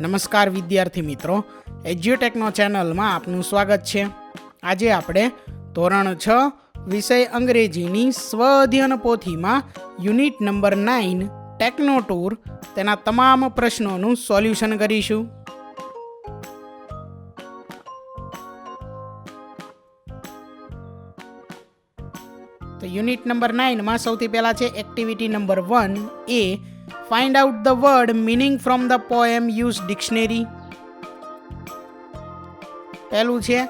નમસ્કાર વિદ્યાર્થી મિત્રો, એજ્યુટેકનો ચેનલમાં આપનું સ્વાગત છે. આજે આપણે ધોરણ 6 વિષય અંગ્રેજીની સ્વ અધ્યયન પોથીમાં યુનિટ નંબર 9 ટેકનો ટૂર તેના તમામ પ્રશ્નોનું સોલ્યુશન કરીશું. તો યુનિટ નંબર 9માં સૌથી પહેલા છે activity number 1 A find out the word meaning from the poem use dictionary. પહેલું છે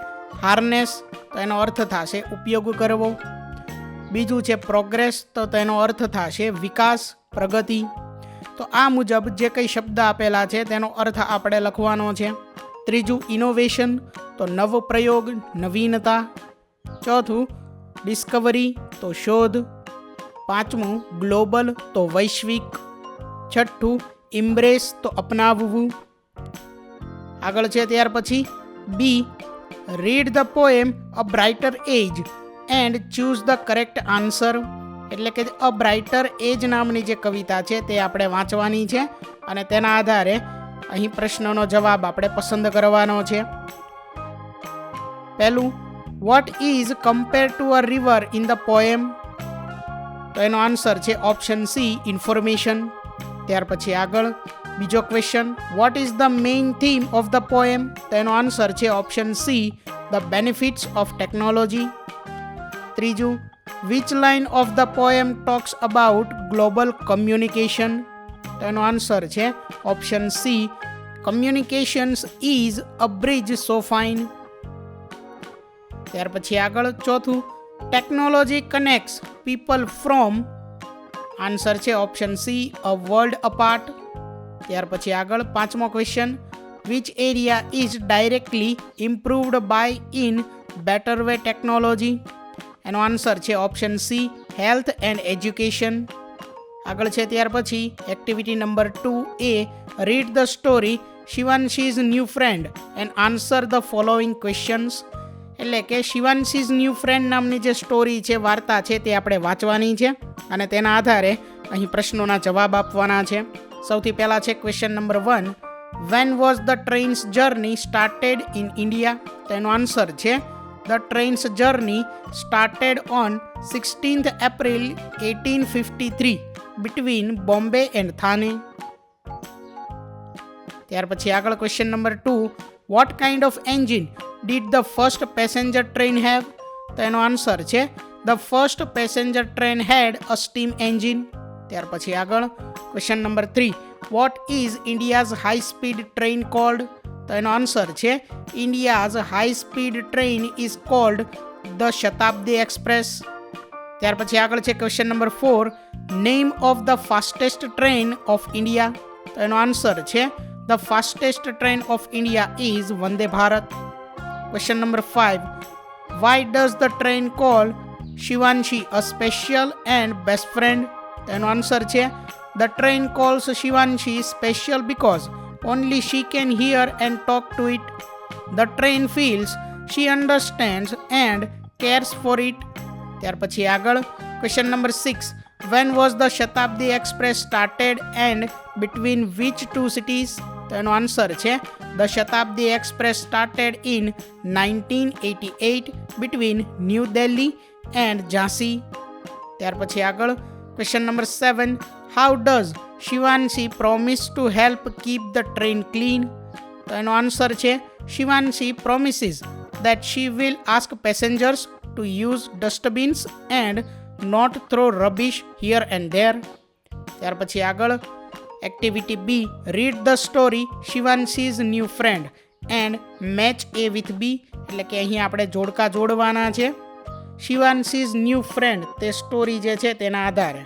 હાર્નેસ, તો એનો અર્થ થશે ઉપયોગ કરવો. બીજું છે પ્રોગ્રેસ, તો તેનો અર્થ થશે વિકાસ, પ્રગતિ. તો આ મુજબ જે કંઈ શબ્દ આપેલા છે તેનો અર્થ આપણે લખવાનો છે. ત્રીજું ઇનોવેશન, તો નવ પ્રયોગ, નવીનતા. ચોથું ડિસ્કવરી, તો શોધ. પાંચમું ગ્લોબલ, તો વૈશ્વિક. છઠ્ઠું ઇમ્બ્રેસ, તો અપનાવવું. આગળ છે ત્યાર પછી B read the poem a brighter age and choose the correct answer. એટલે કે અ બ્રાઇટર એજ નામની જે કવિતા છે તે આપણે વાંચવાની છે અને તેના આધારે અહીં પ્રશ્નનો જવાબ આપણે પસંદ કરવાનો છે. પહેલું, what is compare to a river in the poem? તો એનો આન્સર છે ઓપ્શન સી ઇન્ફોર્મેશન. ત્યાર પછી આગળ બીજો question, what is the main theme of the poem? તો એનો આન્સર છે option C the benefits of technology. ત્રીજું, which line of the poem talks about global communication? તો એનો આન્સર છે option C communications is a bridge so fine. ત્યાર પછી આગળ ચોથું, technology connects people from? Answer છે option C a world apart. ત્યાર પછી આગળ પાંચમો question, which area is directly improved by in better way technology? એનો આન્સર છે option C health and education. આગળ છે ત્યાર પછી activity number 2 A read the story Shivanshi's new friend and answer the following questions. એટલે કે શિવાંશીઝ ન્યૂ ફ્રેન્ડ નામની જે સ્ટોરી છે, વાર્તા છે, તે આપણે વાંચવાની છે અને તેના આધારે અહીં પ્રશ્નોના જવાબ આપવાના છે. સૌથી પહેલાં છે question number 1, when was the train's journey started in India? તો એનો આન્સર છે the train's journey started on 16th April 1853 between Bombay and Thane. ત્યાર પછી આગળ question number 2, what kind of engine did the first passenger train have? તો એનો answer છે the first passenger train had a steam engine. ત્યાર પછી આગળ question number 3, what is India's high speed train called? તો એનો આન્સર છે India's high speed train is called the Shatabdi Express. ત્યાર પછી આગળ છે question number 4, name of the fastest train of India? તો એનો આન્સર છે the fastest train of India is Vande Bharat. Question number 5, why does the train call Shivanshi a special and best friend? તો એનો answer છે the train calls Shivanshi special because only she can hear and talk to it. The train feels she understands and cares for it. ત્યાર પછી આગળ question number 6, when was the Shatabdi Express started and between which two cities? તો એનો answer છે the Shatabdi Express started in 1988 between New Delhi and Jhansi. ત્યાર પછી આગળ question number 7, how does Shivanshi promise to help keep the train clean? તો એનો answer છે Shivanshi promises that she will ask passengers to use dustbins and not throw rubbish here and there. ત્યાર પછી આગળ activity B read the story Shivanshi's new friend and match A with B. એટલે કે અહીં આપણે જોડકા જોડવાના છે. શિવાંશીઝ ન્યૂ ફ્રેન્ડ તે સ્ટોરી જે છે તેના આધારે.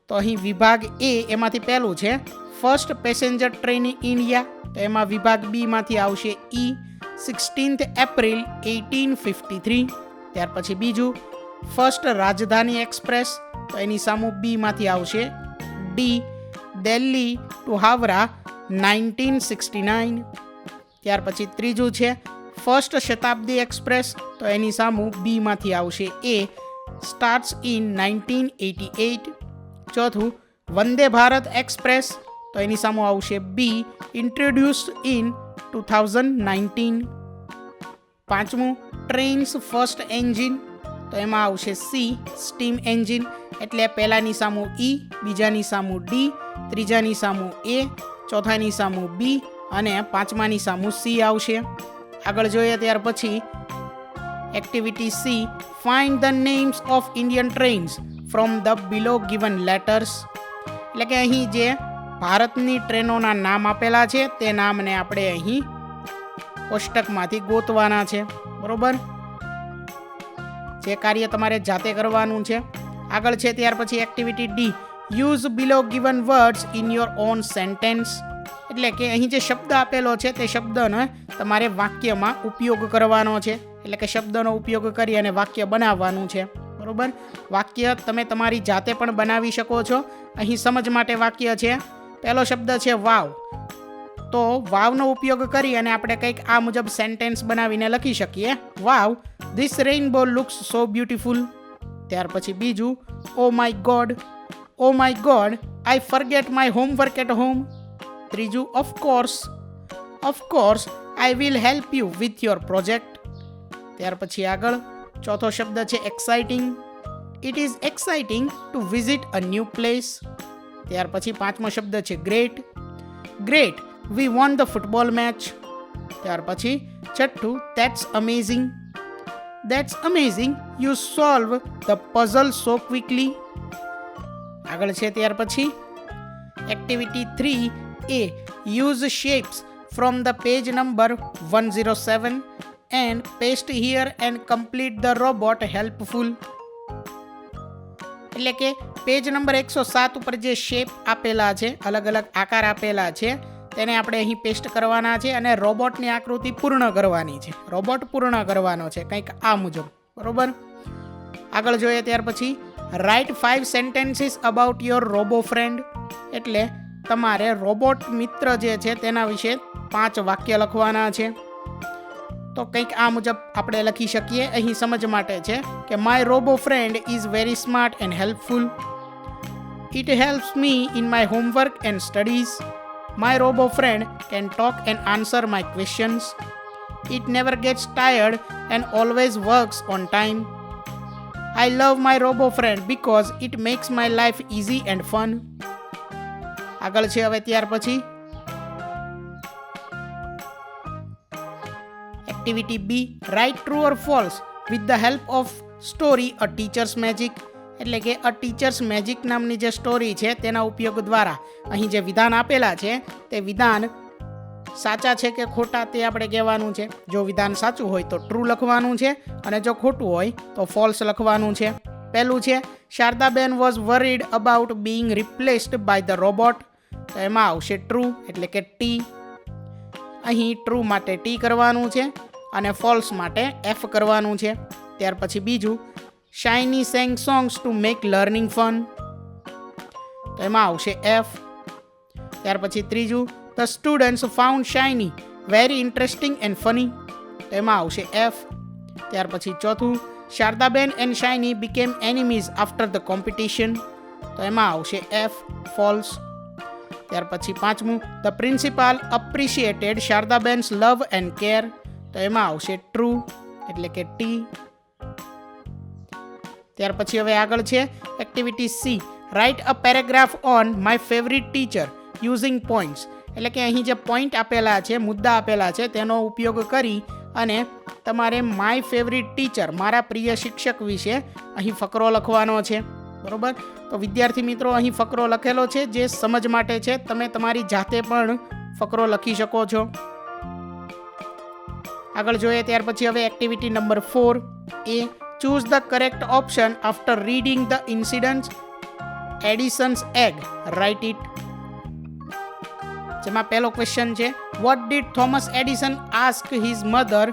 તો અહીં વિભાગ એ એમાંથી પહેલું છે first passenger train in India. તો એમાં વિભાગ બી માંથી આવશે ઈ 16th April 1853. ત્યાર પછી બીજું ફર્સ્ટ રાજધાની એક્સપ્રેસ. તો એની સામું બી માંથી આવશે ડી દિલ્હી ટુ હાવરા 1969. ત્યાર પછી ત્રીજું છે ફર્સ્ટ શતાબ્દી એક્સપ્રેસ. તો એની સામું બી માંથી આવશે એ સ્ટાર્ટ્સ ઇન 1988. ચોથું વંદે ભારત એક્સપ્રેસ. તો એની સામે આવશે બી, ઇન્ટ્રોડ્યુસ્ડ ઇન 2019. પાંચમું, ટ્રેન્સ ફર્સ્ટ એન્જિન, તો એમાં આવશે સી, સ્ટીમ એન્જિન. એટલે પહેલાની સામું ઈ, બીજાની સામું ડી, ત્રીજાની સામું એ, ચોથાની સામું બી અને પાંચમાની સામું સી આવશે. આગળ જોઈએ ત્યાર પછી activity C, find the names of Indian trains from the below given letters. એટલે કે અહીં જે ભારતની ટ્રેનોના નામ આપેલા છે તે નામને આપણે અહીં કોષ્ટકમાંથી ગોતવાના છે. બરોબર, જે કાર્ય તમારે જાતે કરવાનું છે. આગળ છે ત્યાર પછી activity D, use below given words in your own sentence. એટલે કે અહીં જે શબ્દ આપેલો છે તે શબ્દનો તમારે વાક્યમાં ઉપયોગ કરવાનો છે. એટલે કે શબ્દનો ઉપયોગ કરી અને વાક્ય બનાવવાનું છે. બરોબર, વાક્ય તમે તમારી જાતે પણ બનાવી શકો છો. અહીં સમજ માટે વાક્ય છે. પહેલો શબ્દ છે વાવ, તો વાવનો ઉપયોગ કરી અને આપણે કંઈક આ મુજબ સેન્ટેન્સ બનાવીને લખી શકીએ. Wow, this rainbow looks so beautiful. ત્યાર પછી બીજું, oh my God, I forget my homework at home. ત્રીજું, of course, I will help you with your project. ત્યાર પછી આગળ ચોથો શબ્દ છે exciting, it is exciting to visit a new place. ત્યાર પછી પાંચમો શબ્દ છે great, we won the football match. ત્યાર પછી છઠ્ઠું, that's amazing, you solve the puzzle so quickly. આગળ છે ત્યાર પછી activity 3A, use shapes from the page number 107 and paste here and complete the robot helpful. એટલે કે પેજ નંબર 107 ઉપર જે શેપ આપેલા છે, અલગ અલગ આકાર આપેલા છે, તેને આપણે અહીં પેસ્ટ કરવાના છે અને રોબોટની આકૃતિ પૂર્ણ કરવાની છે. રોબોટ પૂર્ણ કરવાનો છે કંઈક આ મુજબ. બરોબર, આગળ જોઈએ ત્યાર પછી write 5 sentences about your robo friend. એટલે તમારે રોબોટ મિત્ર જે છે તેના વિશે 5 વાક્ય લખવાના છે. તો કંઈક આ મુજબ આપણે લખી શકીએ. અહીં સમજ માટે છે કે my robo friend is very smart and helpful. It helps me in my homework and studies. My robo friend can talk and answer my questions. It never gets tired and always works on time. I love my robo friend because it makes my life easy and fun. આગળ છે હવે ત્યાર પછી activity B, write true or false with the help of story a teacher's magic. એટલે કે અ teacher's magic નામની જે story છે તેના ઉપયોગ દ્વારા અહીં જે વિધાન આપેલા છે તે વિધાન સાચા છે કે ખોટા તે આપણે કહેવાનું છે. જો વિધાન સાચું હોય તો ટ્રુ લખવાનું છે અને જો ખોટું હોય તો ફોલ્સ લખવાનું છે. પહેલું છે Shardaben was worried about being replaced by the robot. તો એમાં આવશે ટ્રુ એટલે કે ટી. અહીં ટ્રુ માટે ટી કરવાનું છે અને ફોલ્સ માટે એફ કરવાનું છે. ત્યાર પછી બીજું, Shiny sang songs to make learning fun. તો એમાં આવશે એફ. ત્યાર પછી ત્રીજું, the students found Shiny very interesting and funny. તો એમાં આવશે એફ. ત્યાર પછી ચોથું, Shardaben and Shiny became enemies after the competition. તો એમાં આવશે એફ, ફોલ્સ. ત્યાર પછી પાંચમું, the principal appreciated Shardaben's love and care. તો એમાં આવશે ટ્રુ એટલે કે ટી. ત્યાર પછી હવે આગળ છે activity C, write a paragraph on my favourite teacher using points. એટલે કે અહીં જે પોઈન્ટ આપેલા છે, મુદ્દા આપેલા છે, તેનો ઉપયોગ કરી અને તમારે માય ફેવરિટ ટીચર, મારા પ્રિય શિક્ષક વિશે અહીં ફકરો લખવાનો છે. બરોબર, તો વિદ્યાર્થી મિત્રો અહીં ફકરો લખેલો છે જે સમજ માટે છે. તમે તમારી જાતે પણ ફકરો લખી શકો છો. આગળ જોઈએ ત્યાર પછી હવે activity number 4A, choose the correct option after reading the incidents. Edison's egg, write it. જેમાં પહેલો ક્વેશ્ચન છે, what did Thomas Edison ask his mother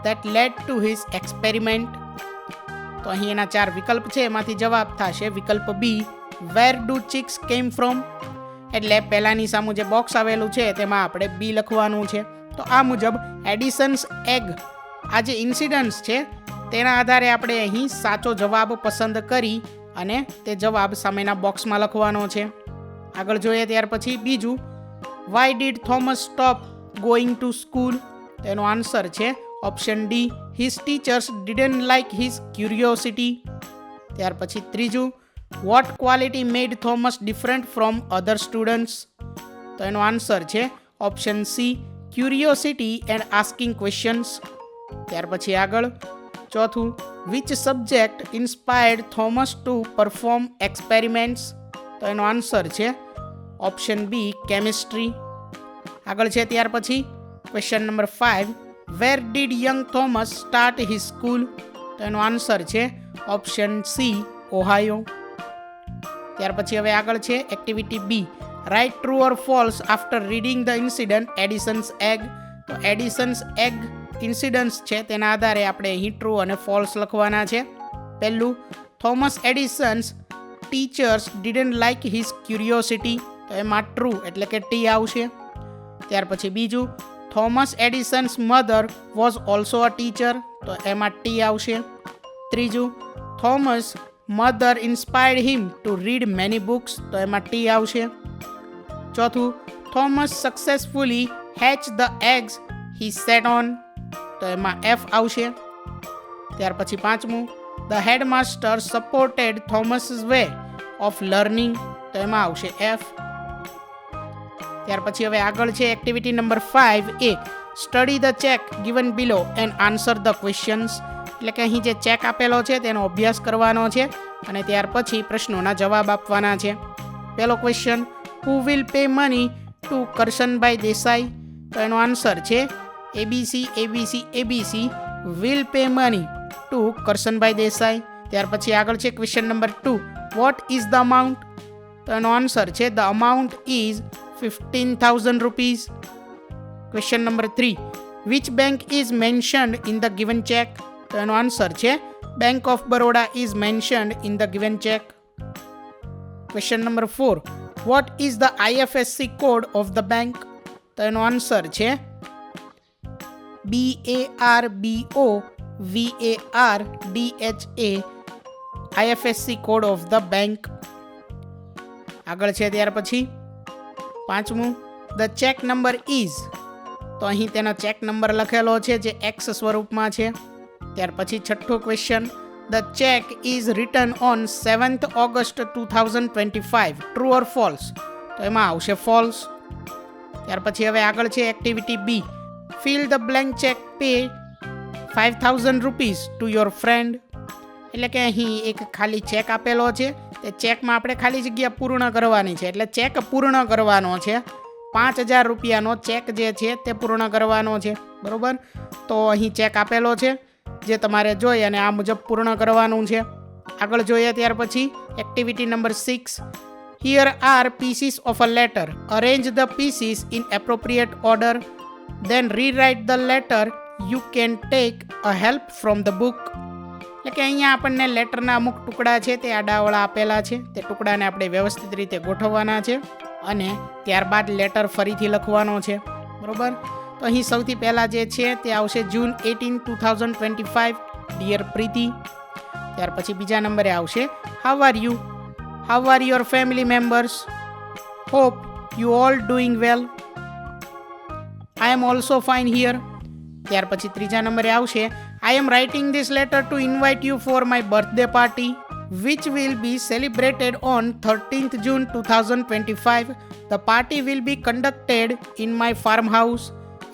that led to his experiment? તો અહીં એના 4 વિકલ્પ છે, એમાંથી જવાબ થશે વિકલ્પ બી, where do chicks came from. એટલે પહેલાની સામું જે બોક્સ આવેલું છે તેમાં આપણે બી લખવાનું છે. તો આ મુજબ એડિસન્સ એગ, આ જે ઇન્સિડન્ટ્સ છે તેના આધારે આપણે અહીં સાચો જવાબ પસંદ કરી અને તે જવાબ સામેના બોક્સમાં લખવાનો છે. આગળ જોઈએ ત્યાર પછી બીજું, why did Thomas stop going to school? તો એનો આન્સર છે option D, his teachers didn't like his curiosity. ત્યાર પછી ત્રીજું, what quality made Thomas different from other students? તો એનો આન્સર છે option C, curiosity and asking questions. ત્યાર પછી આગળ ચોથું, which subject inspired Thomas to perform experiments? તો એનો આન્સર છે ઓપ્શન બી, કેમિસ્ટ્રી. આગળ છે ત્યાર પછી question number 5, where did young Thomas start his school? તો એનો આન્સર છે ઓપ્શન સી, ઓહાયો. ત્યાર પછી હવે આગળ છે activity B, write true or false after reading the incident Edison's egg? તો એડિસન્સ એગ ઇન્સિડન્ટ્સ છે તેના આધારે આપણે અહીં ટ્રુ અને ફોલ્સ લખવાના છે. પહેલું, Thomas Edison's teachers didn't like his curiosity? તો એમાં ટ્રુ એટલે કે ટી આવશે. ત્યાર પછી બીજું, Thomas Edison's mother was also a teacher? તો એમાં ટી આવશે. ત્રીજું, Thomas mother inspired him to read many books? તો એમાં ટી આવશે. ચોથું, Thomas successfully hatch the eggs he sat on? તો એમાં એફ આવશે. ત્યાર પછી પાંચમું, the headmaster supported Thomas way of learning? તો એમાં આવશે એફ. ત્યાર પછી હવે આગળ છે activity number 5A, study the check given below and answer the questions. એટલે કે અહીં જે ચેક આપેલો છે તેનો અભ્યાસ કરવાનો છે અને ત્યાર પછી પ્રશ્નોના જવાબ આપવાના છે. પહેલો question, who will pay money to Karshanbhai Desai? તો એનો આન્સર છે ABC ABC ABC, will pay money to Karshanbhai Desai. ત્યાર પછી આગળ છે question number 2, vote is the amount? તો એનો આન્સર છે the amount is 15,000 rupees. Question number 3, which bank is mentioned in the given check? તો એનો આન્સર છે bank of Baroda is mentioned in the given check. Question number 4, vote is the IFSC code of the bank? તો એનો answer છે BARBOVARDHA, IFSC code of the bank. આગળ છે ત્યાર પછી પાંચમું, ધ ચેક નંબર ઇઝ? તો અહીં તેનો ચેક નંબર લખેલો છે જે એક્સ સ્વરૂપમાં છે. ત્યાર પછી છઠ્ઠો question, the cheque is written on 7th August 2025, true or false? તો એમાં આવશે ફોલ્સ. ત્યાર પછી હવે આગળ છે activity B, fill the blank cheque, pay 5,000 rupees to your friend. એટલે કે અહીં એક ખાલી ચેક આપેલો છે, તે ચેકમાં આપણે ખાલી જગ્યા પૂર્ણ કરવાની છે, એટલે ચેક પૂર્ણ કરવાનો છે. 5,000 રૂપિયાનો ચેક જે છે તે પૂર્ણ કરવાનો છે, બરોબર? તો અહીં ચેક આપેલો છે જે તમારે જોઈ અને આ મુજબ પૂર્ણ કરવાનું છે. આગળ જોઈએ ત્યાર પછી activity number 6, here are pieces of a letter, arrange the pieces in appropriate order, then rewrite the letter, you can take a help from the book. એટલે કે અહીંયા આપણને લેટરના અમુક ટુકડા છે તે આડાવળા આપેલા છે, તે ટુકડાને આપણે વ્યવસ્થિત રીતે ગોઠવવાના છે અને ત્યારબાદ લેટર ફરીથી લખવાનો છે, બરોબર? તો અહીં સૌથી પહેલાં જે છે તે આવશે જૂન 18, 2025, ડિયર પ્રીતિ. ત્યાર પછી બીજા નંબરે આવશે how are you? How are your family members? Hope you all doing well. I am also fine here. ત્યાર પછી ત્રીજા નંબરે આવશે I am writing this letter to invite you for my birthday party, which will be celebrated on 13th June 2025. The party will be conducted in my farmhouse.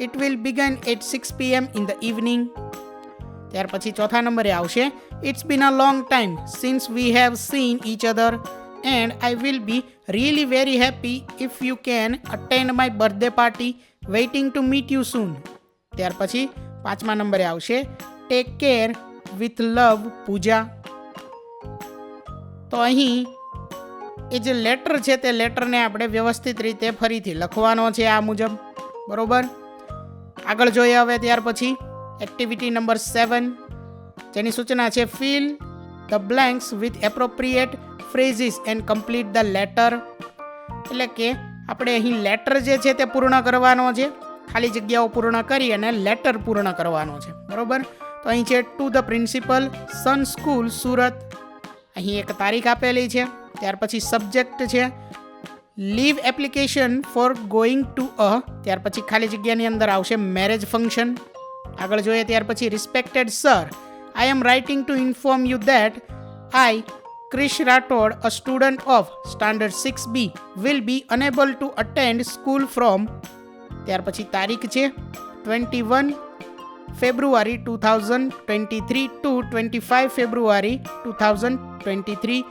It will begin at 6 p.m. in the evening. ત્યાર પછી ચોથા નંબરે આવશે It's been a long time since we have seen each other and I will be really very happy if you can attend my birthday party. Waiting to meet you soon. ત્યાર પછી પાંચમા નંબરે આવશે ટેક કેર વિથ લવ પૂજા. તો અહીં એ જે letter છે તે લેટરને આપણે વ્યવસ્થિત રીતે ફરીથી લખવાનો છે આ મુજબ, બરોબર? આગળ જોઈએ હવે ત્યાર પછી એક્ટિવિટી નંબર 7, જેની સૂચના છે fill the blanks with appropriate phrases and complete the letter. એટલે કે આપણે અહીં લેટર જે છે તે પૂર્ણ કરવાનો છે, ખાલી જગ્યાઓ પૂર્ણ કરી અને લેટર પૂર્ણ કરવાનો છે, બરોબર? તો અહીં છે to the principal, sun school, Surat. અહીં એક તારીખ આપેલી છે. ત્યાર પછી સબ્જેક્ટ છે leave application for going to a, ત્યાર પછી ખાલી જગ્યાની અંદર આવશે મેરેજ ફંક્શન. આગળ જોઈએ ત્યાર પછી respected sir, I M writing two inform you that I Krish Rathod, a student of Standard 6B, will be unable to attend school from, ત્યાર પછી તારીખ છે 21 February 2023 to 25 February 2023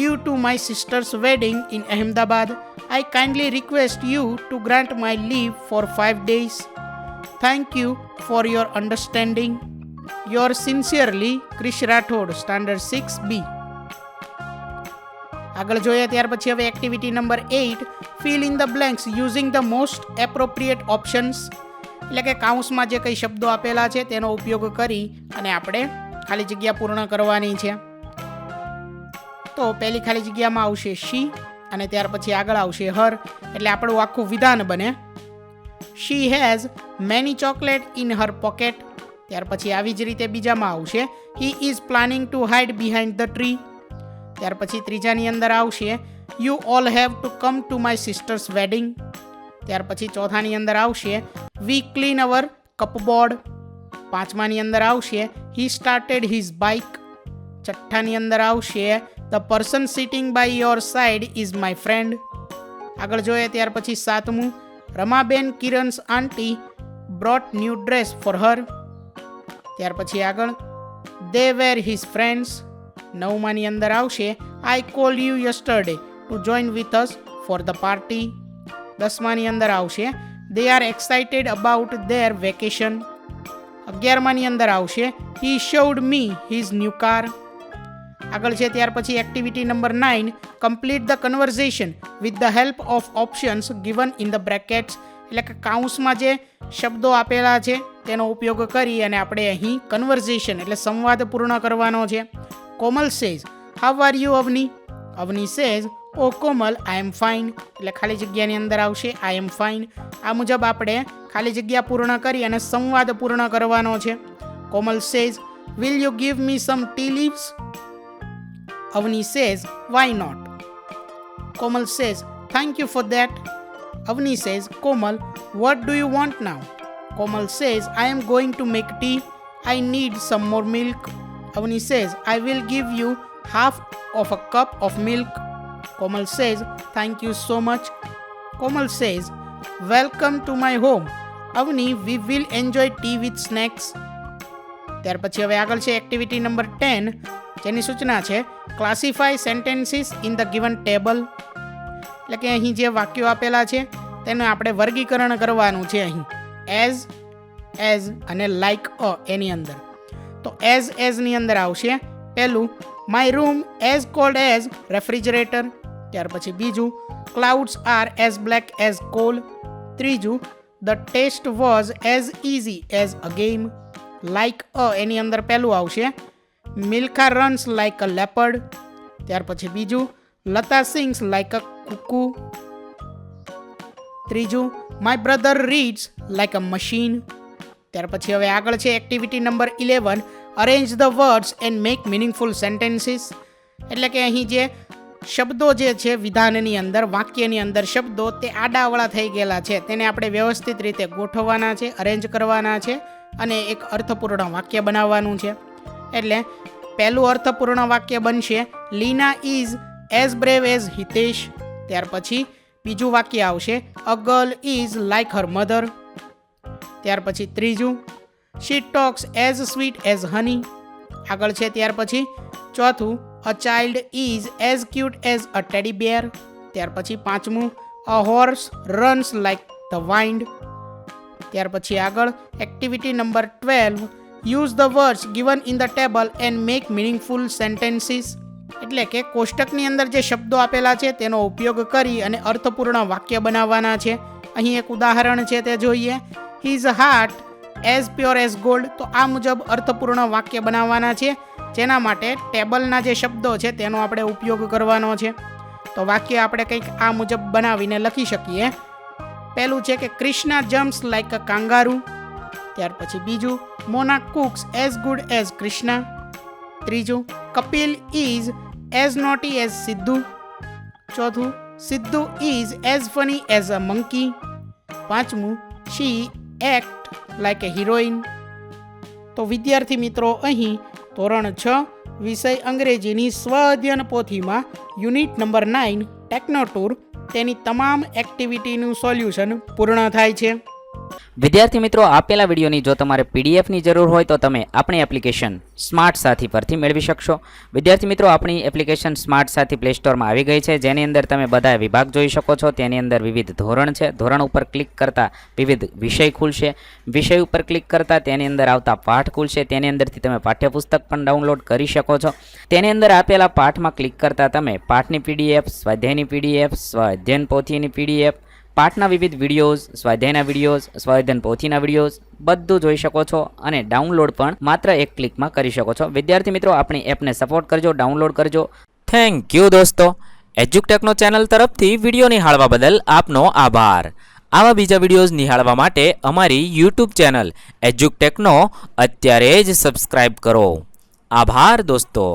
due to my sister's wedding in Ahmedabad. I kindly request you to grant my leave for 5 days. Thank you for your understanding. Yours sincerely, Krish Rathod, Standard 6B. આગળ જોઈએ ત્યાર પછી હવે activity number 8, fill in the blanks using the most appropriate options. એટલે કે કાઉન્સમાં જે કંઈ શબ્દો આપેલા છે તેનો ઉપયોગ કરી અને આપણે ખાલી જગ્યા પૂર્ણ કરવાની છે. તો પહેલી ખાલી જગ્યામાં આવશે શી અને ત્યાર પછી આગળ આવશે હર, એટલે આપણું આખું વિધાન બને she has many chocolate in her pocket. ત્યાર પછી આવી જ રીતે બીજામાં આવશે he is planning to hide behind the tree. ત્યાર પછી ત્રીજાની અંદર આવશે you all have to come to my sister's wedding. ત્યાર પછી ચોથાની અંદર આવશે વી ક્લીન અવર કપબોર્ડ. પાંચમાની અંદર આવશે હી સ્ટાર્ટેડ હિઝ બાઇક. છઠ્ઠાની અંદર આવશે the person sitting by your side is my friend. આગળ જોઈએ ત્યાર પછી સાતમું Ramaben Kiran's aunty brought new dress for her. ત્યાર પછી આગળ દે વેર હિઝ ફ્રેન્ડ્સ. નવમાની અંદર આવશે I call you yesterday to join with us for the party. દસમાની અંદર આવશે they are excited about their vacation. અગિયારમાની અંદર આવશે he showed me his new car. આગળ છે ત્યાર પછી activity number 9, complete the conversation with the help of options given in the brackets. એટલે કે કાઉન્સમાં જે શબ્દો આપેલા છે તેનો ઉપયોગ કરી અને આપણે અહીં કન્વર્ઝેશન એટલે સંવાદ પૂર્ણ કરવાનો છે. Komal says how are you Avni. Avni says oh Komal I am fine. એટલે ખાલી જગ્યાની અંદર આવશે આઈ એમ ફાઇન. આ મુજબ આપણે ખાલી જગ્યા પૂર્ણ કરી અને સંવાદ પૂર્ણ કરવાનો છે. Komal says will you give me some tea leaves. Avni says why not. Komal says thank you for that. Avni says Komal what do you want now. Komal says I am going to make tea. I need some more milk. Avni says, I will give you half of a cup of milk. Komal says, thank you so much. Komal says, welcome to my home. Avni, we will enjoy tea with snacks. ત્યાર પછી હવે આગળ છે activity number 10, જેની સૂચના છે classify sentences in the given table. એટલે કે અહીં જે વાક્યો આપેલા છે તેનું આપણે વર્ગીકરણ કરવાનું છે અહીં એઝ અને લાઇક અ એની અંદર. તો એઝની અંદર આવશે પહેલું my room as cold as refrigerator. ત્યાર પછી બીજું clouds are as black as coal. ત્રીજું the test was as easy as a game. Like a એની અંદર પહેલું આવશે Milkha runs like a leopard. ત્યાર પછી બીજું Lata sings like a cuckoo. ત્રીજું my brother reads like a machine. ત્યાર પછી હવે આગળ છે activity number 11, arrange the words and make meaningful sentences. એટલે કે અહીં જે શબ્દો જે છે વિધાનની અંદર વાક્યની અંદર શબ્દો તે આડાવળા થઈ ગયેલા છે તેને આપણે વ્યવસ્થિત રીતે ગોઠવવાના છે, અરેન્જ કરવાના છે અને એક અર્થપૂર્ણ વાક્ય બનાવવાનું છે. એટલે પહેલું અર્થપૂર્ણ વાક્ય બનશે Leena is as brave as Hitesh. ત્યાર પછી બીજું વાક્ય આવશે a girl is like her mother. ત્યાર પછી ત્રીજું she talks as sweet as honey. આગળ છે ત્યાર પછી ચોથું a child is as cute as a teddy bear. ત્યાર પછી પાંચમું a horse runs like the wind. ત્યાર પછી આગળ activity number 12, use the words given in the table and make meaningful sentences. એટલે કે કોષ્ટકની અંદર જે શબ્દો આપેલા છે તેનો ઉપયોગ કરી અને અર્થપૂર્ણ વાક્ય બનાવવાના છે. અહીં એક ઉદાહરણ છે તે જોઈએ. His heart as pure as gold. તો આ મુજબ અર્થપૂર્ણ વાક્ય બનાવવાના છે, જેના માટે ટેબલના જે શબ્દો છે તેનો આપણે ઉપયોગ કરવાનો છે. તો વાક્ય આપણે કંઈક આ મુજબ બનાવીને લખી શકીએ. પહેલું છે કે Krishna jumps like a kangaroo. ત્યાર પછી બીજું Mona cooks as good as Krishna. ત્રીજું Kapil is as naughty as Sidhu. ચોથું Sidhu is as funny as a monkey. પાંચમું, she act like a heroine. તો વિદ્યાર્થી મિત્રો, અહીં ધોરણ 6 વિષય અંગ્રેજીની સ્વ અધ્યયન પોથીમાં યુનિટ નંબર 9 ટેકનો ટૂર તેની તમામ એક્ટિવિટીનું સોલ્યુશન પૂર્ણ થાય છે. વિદ્યાર્થી મિત્રો, આપેલા વિડીયોની જો તમારે પીડીએફની જરૂર હોય તો તમે આપણી એપ્લિકેશન સ્માર્ટ સાથી પરથી મેળવી શકશો. વિદ્યાર્થી મિત્રો, આપણી એપ્લિકેશન સ્માર્ટ સાથી પ્લે સ્ટોરમાં આવી ગઈ છે, જેની અંદર તમે બધા વિભાગ જોઈ શકો છો. તેની અંદર વિવિધ ધોરણ છે. ધોરણ ઉપર ક્લિક કરતાં વિવિધ વિષય ખુલશે. વિષય ઉપર ક્લિક કરતાં તેની અંદર આવતા પાઠ ખુલશે. તેની અંદરથી તમે પાઠ્યપુસ્તક પણ ડાઉનલોડ કરી શકો છો. તેની અંદર આપેલા પાઠમાં ક્લિક કરતાં તમે પાઠની પીડીએફ, સ્વાધ્યાયની પીડીએફ, સ્વાધ્યાયન પોથીની પીડીએફ, પાઠના વિવિધ વિડીયોઝ, સ્વાધ્યાયના વિડીયોઝ, સ્વાધ્યાયન પોથીના વિડીયોઝ બધું જોઈ શકો છો અને ડાઉનલોડ પણ માત્ર એક ક્લિકમાં કરી શકો છો. વિદ્યાર્થી મિત્રો, આપણી એપને સપોર્ટ કરજો, ડાઉનલોડ કરજો. થેન્ક યુ દોસ્તો. એજ્યુકટેકનો ચેનલ તરફથી વિડીયો નિહાળવા બદલ આપનો આભાર. આવા બીજા વિડીયોઝ નિહાળવા માટે અમારી યુટ્યુબ ચેનલ એજ્યુકટેકનો અત્યારે જ સબસ્ક્રાઇબ કરો. આભાર દોસ્તો.